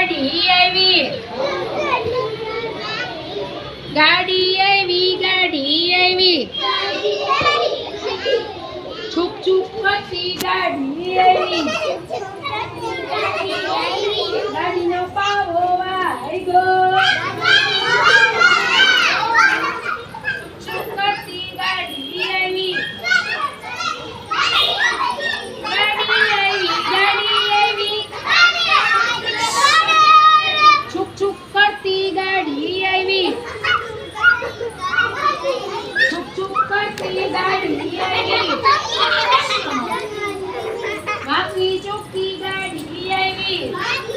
ગાડી આવી ગાડી આવી ગાડી આવી છુપ છુપ કરતી ગાડી આવી ગાડીનો પાવો વાગ્યો છુપ કરતી ગાડી આવી છુપ છુપ કરતી ગાડી આવી છુપ છુપ કરતી ગાડી આવી વાકી ચોકી ગાડી આવી